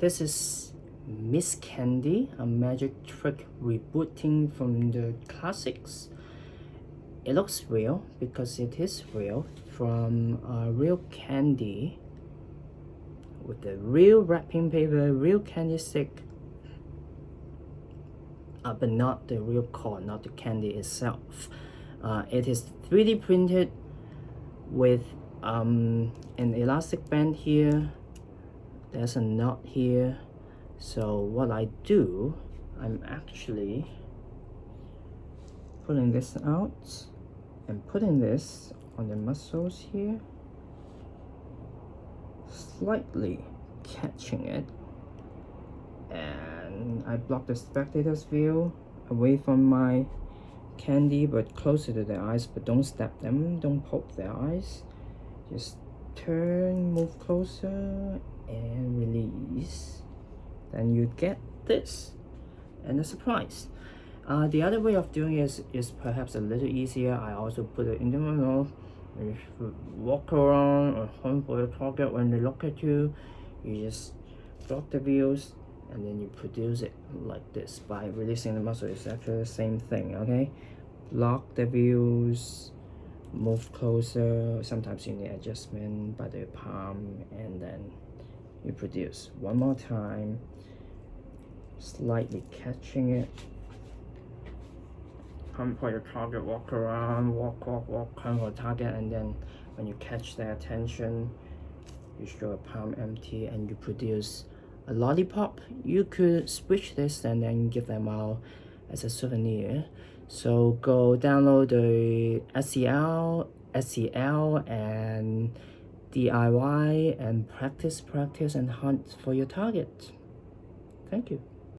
This is Miss Candy, a magic trick rebooting from the classics. It looks real because it is real, from real candy with the real wrapping paper, real candy stick, but not the real corn, not the candy itself. It is 3D printed with an elastic band here. There's a knot here. So what I do, I'm actually pulling this out and putting this on the muscles here, slightly catching it, and I block the spectator's view away from my candy but closer to their eyes, but don't stab them, don't poke their eyes, just turn, move closer and release. Then you get this and a surprise. The other way of doing it is perhaps a little easier. I also put it in the middle. If you walk around or hunt for your target, when they look at you, you just block the views and then you produce it like this by releasing the muscle. It's actually the same thing, okay? Block the views, move closer. Sometimes you need adjustment by the palm, and then you produce. One more time, slightly catching it. Hunt for your target, walk around, walk, hunt for target, and then when you catch their attention, you show a palm empty and you produce a lollipop. You could switch this and then give them out as a souvenir. So go download the SEL and DIY and practice and hunt for your target. Thank you.